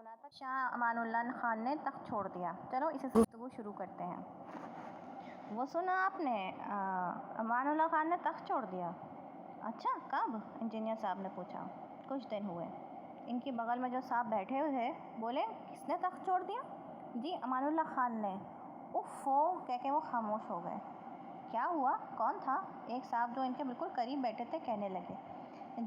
سنا تھا شاہ امان اللہ خان نے تخت چھوڑ دیا۔ چلو اسے گفتگو شروع کرتے ہیں۔ وہ سنا آپ نے امان اللہ خان نے تخت چھوڑ دیا؟ اچھا کب؟ انجینئر صاحب نے پوچھا۔ کچھ دن ہوئے۔ ان کی بغل میں جو صاحب بیٹھے ہوئے تھے بولے کس نے تخت چھوڑ دیا؟ جی امان اللہ خان نے۔ اوفو کہہ کے وہ خاموش ہو گئے۔ کیا ہوا؟ کون تھا؟ ایک صاحب جو ان کے بالکل قریب بیٹھے تھے کہنے لگے۔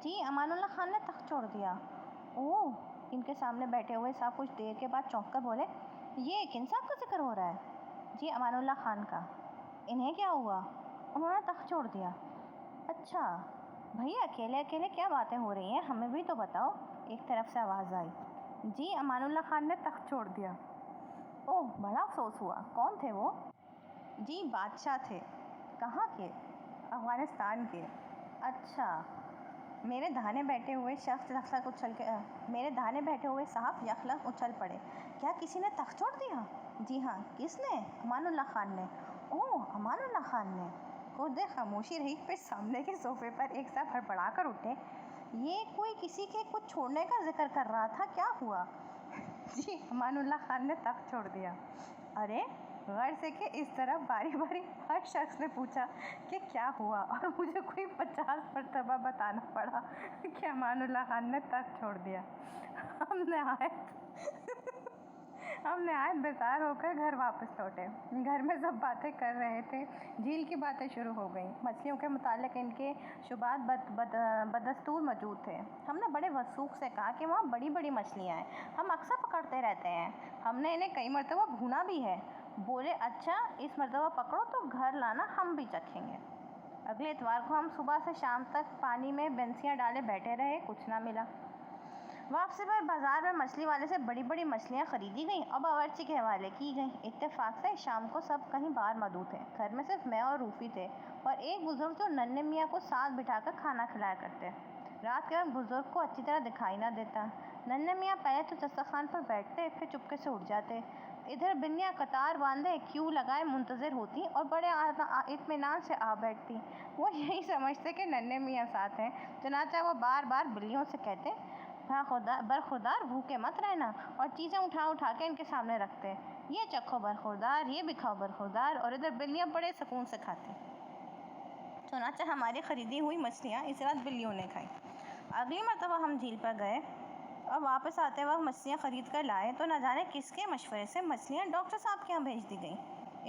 جی امان اللہ خان نے تخت چھوڑ دیا۔ اوہ! ان کے سامنے بیٹھے ہوئے صاحب کچھ دیر کے بعد چونک کر بولے یہ کن صاحب کا ذکر ہو رہا ہے؟ جی امان اللہ خان کا۔ انہیں کیا ہوا؟ انہوں نے تخت چھوڑ دیا۔ اچھا بھیا اکیلے اکیلے کیا باتیں ہو رہی ہیں، ہمیں بھی تو بتاؤ، ایک طرف سے آواز آئی۔ جی امان اللہ خان نے تخت چھوڑ دیا۔ اوہ بڑا افسوس ہوا، کون تھے وہ؟ جی بادشاہ تھے۔ کہاں کے؟ افغانستان کے۔ اچھا۔ میرے دہانے بیٹھے ہوئے صاحب یکلخت اچھل پڑے۔ کیا کسی نے تخت چھوڑ دیا؟ جی ہاں۔ کس نے؟ امان اللہ خان نے۔ اوہ امان اللہ خان نے۔ کچھ دیر خاموشی رہی، پھر سامنے کے صوفے پر ایک صاحب ہڑبڑا کر اٹھے۔ یہ کوئی کسی کے کچھ چھوڑنے کا ذکر کر رہا تھا، کیا ہوا؟ جی امان اللہ خان نے تخت چھوڑ دیا۔ ارے غور سے کہ اس طرح باری باری ہر شخص نے پوچھا کہ کیا ہوا، اور مجھے کوئی 50 مرتبہ بتانا پڑا کہ امان اللہ خان نے تخت چھوڑ دیا۔ ہم نہایت بیزار ہو کر گھر واپس لوٹے۔ گھر میں سب باتیں کر رہے تھے، جھیل کی باتیں شروع ہو گئیں۔ مچھلیوں کے متعلق ان کے شبہات بدستور موجود تھے۔ ہم نے بڑے وثوق سے کہا کہ وہاں بڑی بڑی مچھلیاں ہیں، ہم اکثر پکڑتے رہتے ہیں، ہم نے انہیں کئی مرتبہ بھونا بھی ہے۔ بولے اچھا اس مرتبہ پکڑو تو گھر لانا، ہم بھی چکھیں گے۔ اگلے اتوار کو ہم صبح سے شام تک پانی میں بنسیاں ڈالے بیٹھے رہے، کچھ نہ ملا۔ واپسی پر بازار میں مچھلی والے سے بڑی بڑی مچھلیاں خریدی گئیں اور باورچی کے حوالے کی گئیں۔ اتفاق سے شام کو سب کہیں باہر مدعو تھے۔ گھر میں صرف میں اور روفی تھے اور ایک بزرگ جو ننھے میاں کو ساتھ بٹھا کر کھانا کھلایا کرتے۔ رات کے وقت بزرگ کو اچھی طرح دکھائی نہ دیتا۔ ننھے میاں پہلے تو دسترخوان پر بیٹھتے، پھر چپکے سے اٹھ جاتے۔ ادھر بلیاں قطار باندھے کیو لگائے منتظر ہوتی اور بڑے اطمینان سے آ بیٹھتی۔ وہ یہی سمجھتے کہ ننھے میاں ساتھ ہیں، چنانچہ وہ بار بار بلیوں سے کہتے برخوردار بھوکے مت رہنا، اور چیزیں اٹھا اٹھا کے ان کے سامنے رکھتے، یہ چکھو برخوردار، یہ بھی کھاؤ برخوردار، اور ادھر بلیاں بڑے سکون سے کھاتی۔ چنانچہ ہماری خریدی ہوئی مچھلیاں اس رات بلیوں نے کھائیں۔ اگلی مرتبہ ہم جھیل پر گئے اور واپس آتے وقت مچھلیاں خرید کر لائے تو نہ جانے کس کے مشورے سے مچھلیاں ڈاکٹر صاحب کے یہاں بھیج دی گئیں،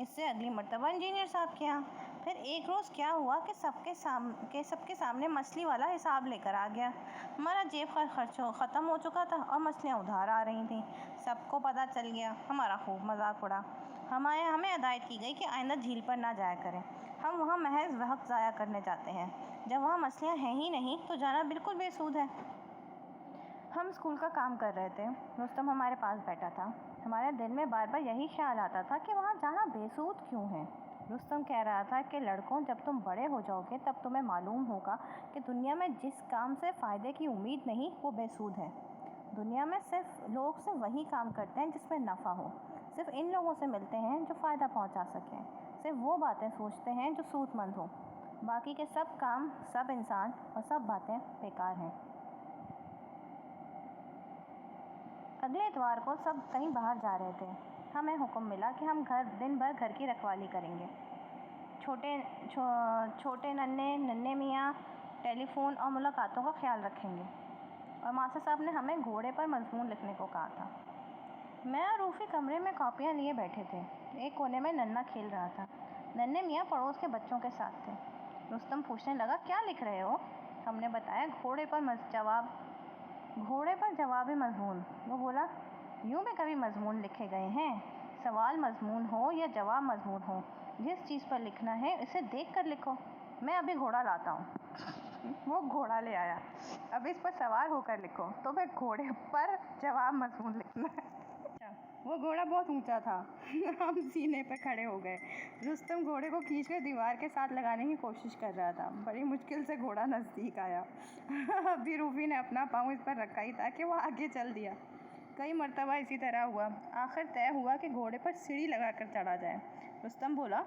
اس سے اگلی مرتبہ انجینئر صاحب کے یہاں۔ پھر ایک روز کیا ہوا کہ سب کے سامنے مچھلی والا حساب لے کر آ گیا۔ ہمارا جیب خرچ ختم ہو چکا تھا اور مچھلیاں ادھار آ رہی تھیں۔ سب کو پتہ چل گیا، ہمارا خوب مذاق اڑا۔ ہمیں ہدایت کی گئی کہ آئندہ جھیل پر نہ جایا کریں، ہم وہاں محض وقت ضائع کرنے جاتے ہیں، جب وہاں مچھلیاں ہیں ہی نہیں تو جانا بالکل بے سود ہے۔ ہم اسکول کا کام کر رہے تھے، رستم ہمارے پاس بیٹھا تھا۔ ہمارے دل میں بار بار یہی خیال آتا تھا کہ وہاں جانا بے سود کیوں ہے؟ رستم کہہ رہا تھا کہ لڑکوں جب تم بڑے ہو جاؤ گے تب تمہیں معلوم ہوگا کہ دنیا میں جس کام سے فائدے کی امید نہیں وہ بے سود ہے۔ دنیا میں لوگ صرف وہی کام کرتے ہیں جس میں نفع ہو، صرف ان لوگوں سے ملتے ہیں جو فائدہ پہنچا سکیں، صرف وہ باتیں سوچتے ہیں جو سود مند ہوں، باقی کے سب کام، سب انسان اور سب باتیں بیکار ہیں۔ اگلے اتوار کو سب کہیں باہر جا رہے تھے۔ ہمیں حکم ملا کہ ہم دن بھر گھر کی رکھوالی کریں گے، چھوٹے ننھے میاں، ٹیلی فون اور ملاقاتوں کا خیال رکھیں گے، اور ماسٹر صاحب نے ہمیں گھوڑے پر مضمون لکھنے کو کہا تھا۔ میں اور روفی کمرے میں کاپیاں لیے بیٹھے تھے، ایک کونے میں ننھا کھیل رہا تھا، ننھے میاں پڑوس کے بچوں کے ساتھ تھے۔ رستم پوچھنے لگا کیا لکھ رہے ہو؟ ہم نے بتایا گھوڑے پر جوابی مضمون۔ وہ بولا یوں بھی کبھی مضمون لکھے گئے ہیں، سوال مضمون ہو یا جواب مضمون ہو، جس چیز پر لکھنا ہے اسے دیکھ کر لکھو۔ میں ابھی گھوڑا لاتا ہوں۔ وہ گھوڑا لے آیا۔ اب اس پر سوار ہو کر لکھو، تو پھر گھوڑے پر جواب مضمون لکھنا ہے۔ وہ گھوڑا بہت اونچا تھا۔ ہم سینے پہ کھڑے ہو گئے۔ رستم گھوڑے کو کھینچ کر دیوار کے ساتھ لگانے کی کوشش کر رہا تھا۔ بڑی مشکل سے گھوڑا نزدیک آیا۔ ابھی روفی نے اپنا پاؤں اس پر رکھا ہی تھا کہ وہ آگے چل دیا۔ کئی مرتبہ اسی طرح ہوا۔ آخر طے ہوا کہ گھوڑے پر سیڑھی لگا کر چڑھا جائے۔ رستم بولا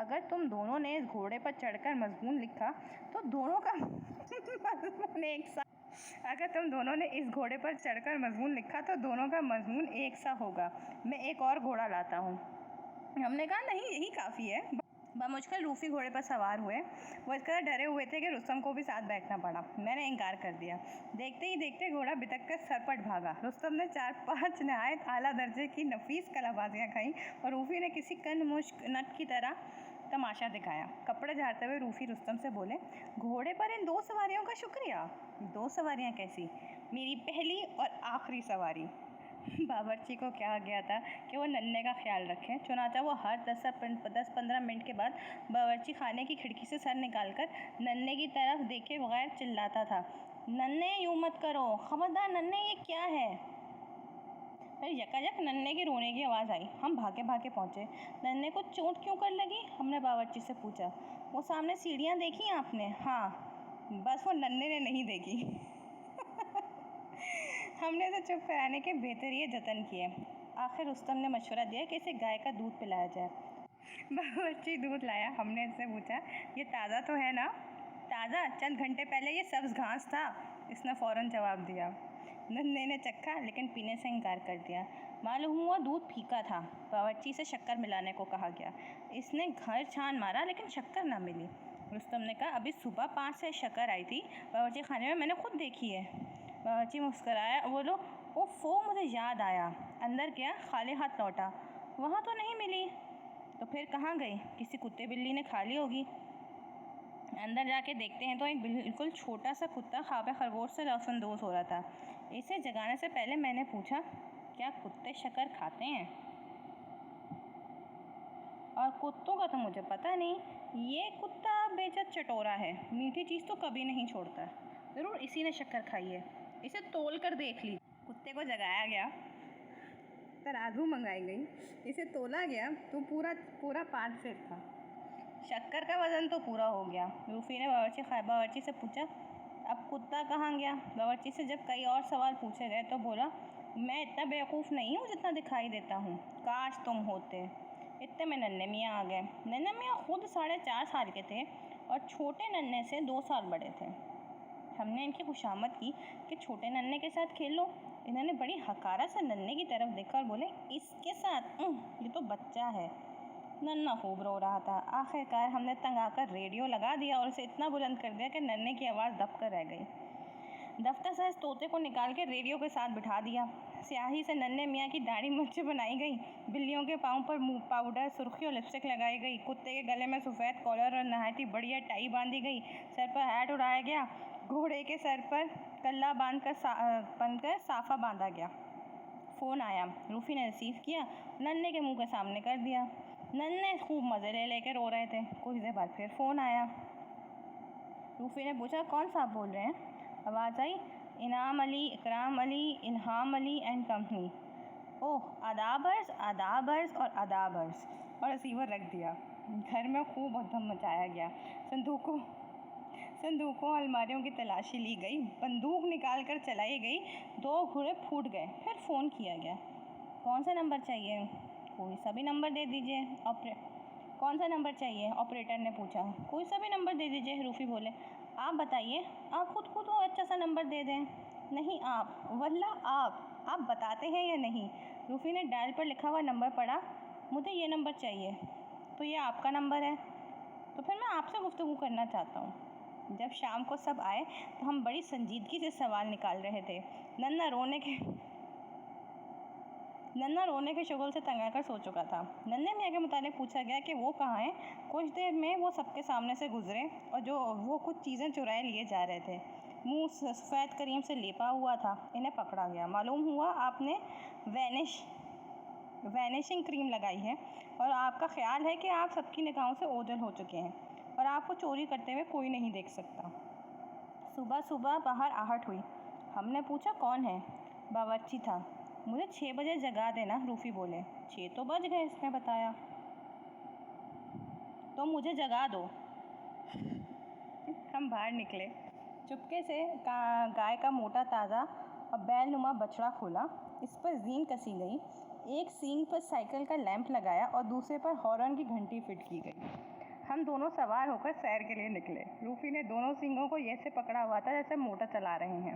اگر تم دونوں نے اس گھوڑے پر چڑھ کر مضمون لکھا تو دونوں کا مضمون ایک ساتھ اگر تم دونوں نے اس گھوڑے پر چڑھ کر مضمون لکھا تو دونوں کا مضمون ایک سا ہوگا، میں ایک اور گھوڑا لاتا ہوں۔ ہم نے کہا نہیں، یہی کافی ہے۔ بمشکل روفی گھوڑے پر سوار ہوئے۔ وہ اس قدر ڈرے ہوئے تھے کہ رستم کو بھی ساتھ بیٹھنا پڑا۔ میں نے انکار کر دیا۔ دیکھتے ہی دیکھتے گھوڑا بتک کر سرپٹ بھاگا۔ رستم نے 4-5 نہایت اعلیٰ درجے کی نفیس کلہ بازیاں کھائیں اور روفی نے کسی کن مشک نٹ کی طرح تماشا دکھایا۔ کپڑے جھاڑتے ہوئے روفی رستم سے بولے، گھوڑے پر ان 2 سواریوں کا شکریہ۔ 2 سواریاں کیسی؟ میری پہلی اور آخری سواری۔ باورچی کو کہا گیا تھا کہ وہ ننھے کا خیال رکھیں، چنانچہ وہ ہر 10-15 منٹ کے بعد باورچی خانے کی کھڑکی سے سر نکال کر ننھے کی طرف دیکھے بغیر چلاتا تھا، ننھے یوں مت کرو، خبردار ننھے یہ کیا ہے؟ پھر یکایک ننھے کے رونے کی آواز آئی۔ ہم بھاگے بھاگے پہنچے۔ ننھے کو چوٹ کیوں کر لگی؟ ہم نے باورچی سے پوچھا۔ وہ سامنے سیڑھیاں دیکھی آپ نے؟ ہاں، بس وہ ننھے نے نہیں دیکھی۔ ہم نے اسے چپ کرانے کے بہترین جتن کیے۔ آخر رستم نے مشورہ دیا کہ اسے گائے کا دودھ پلایا جائے۔ باورچی دودھ لایا۔ ہم نے اس سے پوچھا، یہ تازہ تو ہے نا؟ تازہ؟ چند گھنٹے پہلے یہ سبز گھاس تھا، اس نے فوراً جواب دیا۔ ننھے نے چکھا لیکن پینے سے انکار کر دیا۔ معلوم ہوا دودھ پھیکا تھا۔ باورچی سے شکر ملانے کو کہا گیا۔ اس نے گھر چھان مارا لیکن شکر نہ ملی۔ رستم نے کہا، ابھی صبح 5 سے شکر آئی تھی باورچی خانے میں نے خود دیکھی ہے۔ باورچی مسکرایا اور بولو، اوفو، مجھے یاد آیا۔ اندر گیا، خالی ہاتھ لوٹا۔ وہاں تو نہیں ملی۔ تو پھر کہاں گئی؟ کسی کتے بلی نے کھا لی ہوگی۔ اندر جا کے دیکھتے ہیں تو ایک بالکل چھوٹا سا کتا خواب خرگوش سے لوث ہو رہا تھا۔ اسے جگانے سے پہلے میں نے پوچھا، کیا کتے شکر کھاتے ہیں؟ اور کتوں کا تو مجھے پتہ نہیں۔ یہ کتا بے جت چٹورا ہے، میٹھی چیز تو کبھی نہیں چھوڑتا۔ ضرور اسی نے شکر کھائی ہے، اسے تول کر دیکھ لی۔ کتے کو جگایا گیا، ترازو منگائی گئی، اسے تولا گیا تو پورا 5 سیر تھا۔ شکر کا وزن تو پورا ہو گیا۔ روفی نے باورچی سے پوچھا، اب کتا کہاں گیا؟ باورچی سے جب کئی اور سوال پوچھے گئے تو بولا، میں اتنا بیوقوف نہیں ہوں جتنا دکھائی دیتا ہوں، کاش تم ہوتے۔ اتنے میں ننھے میاں آ گئے۔ ننھے میاں خود 4.5 سال کے تھے اور چھوٹے ننھے سے 2 سال بڑے تھے۔ ہم نے ان کی خوشامد کی کہ چھوٹے ننھے کے ساتھ کھیلو۔ انہوں نے بڑی حقارت سے ننھے کی طرف دیکھا اور بولے، اس کے ساتھ؟ یہ تو بچہ ہے۔ ننھا خوب رو رہا تھا۔ آخر کار ہم نے تنگ آ کر ریڈیو لگا دیا اور اسے اتنا بلند کر دیا کہ ننھے کی آواز دب کر رہ گئی۔ دفتر سے اس طوطے کو نکال کے ریڈیو کے ساتھ بٹھا دیا۔ سیاہی سے ننھے میاں کی داڑھی مچھ بنائی گئی، بلیوں کے پاؤں پر پاؤڈر، سرخی اور لپسٹک لگائی گئی، کتے کے گلے میں سفید کالر اور نہایت ہی بڑھیا ٹائی باندھی گئی، سر پر ہیٹ اڑایا گیا، گھوڑے کے سر پر کلہ باندھ کر صافہ باندھا گیا۔ فون آیا۔ روفی نے ریسیو کیا، ننھے کے منہ کے سامنے کر دیا۔ ننھے خوب مزے لے کے رو رہے تھے۔ کچھ دیر بعد پھر فون آیا۔ روفی نے پوچھا، کون صاحب بول رہے ہیں؟ آواز آئی، انعام علی، اکرام علی، الہام علی اینڈ کمپنی۔ اوہ، آداب عرض اور آداب عرض، اور ریسیور رکھ دیا۔ گھر میں خوب ادھم مچایا گیا۔ صندوقوں اور الماریوں کی تلاشی لی گئی، بندوق نکال کر چلائی گئی، 2 گھوڑے پھوٹ گئے۔ پھر فون کیا گیا۔ کون سا نمبر چاہیے؟ کوئی سا بھی نمبر دے دیجیے۔ کون سا نمبر چاہیے؟ آپریٹر نے پوچھا۔ کوئی سا بھی نمبر دے دیجیے، روفی بولے۔ آپ بتائیے، آپ خود اچھا سا نمبر دے دیں۔ نہیں آپ، واللہ آپ بتاتے ہیں یا نہیں؟ روفی نے ڈائل پر لکھا ہوا نمبر پڑھا۔ مجھے یہ نمبر چاہیے۔ تو یہ آپ کا نمبر ہے؟ تو پھر میں آپ سے گفتگو کرنا چاہتا ہوں۔ جب شام کو سب آئے تو ہم بڑی سنجیدگی سے سوال نکال رہے تھے۔ ننھا رونے کے شغل سے تنگ آ کر سو چکا تھا۔ ننھے میاں کے متعلق پوچھا گیا کہ وہ کہاں ہیں۔ کچھ دیر میں وہ سب کے سامنے سے گزرے اور وہ کچھ چیزیں چرائے لیے جا رہے تھے۔ منہ سفید کریم سے لیپا ہوا تھا۔ انہیں پکڑا گیا۔ معلوم ہوا آپ نے وینشنگ کریم لگائی ہے اور آپ کا خیال ہے کہ آپ سب کی نگاہوں سے اوجھل ہو چکے ہیں اور آپ کو چوری کرتے ہوئے کوئی نہیں دیکھ سکتا۔ صبح باہر آہٹ ہوئی۔ ہم نے پوچھا، کون ہے؟ باورچی تھا۔ مجھے 6 بجے جگا دینا، روفی بولے۔ 6 تو بج گئے، اس نے بتایا۔ تو مجھے جگا دو۔ ہم باہر نکلے۔ چپکے سے گائے کا موٹا تازہ اور بیل نما بچڑا کھولا۔ اس پر زین کسی گئی۔ ایک سینگ پر سائیکل کا لیمپ لگایا اور دوسرے پر ہارن کی گھنٹی فٹ کی گئی۔ ہم دونوں سوار ہو کر سیر کے لیے نکلے۔ روفی نے دونوں سینگوں کو ایسے پکڑا ہوا تھا جیسے موٹر چلا رہے ہیں۔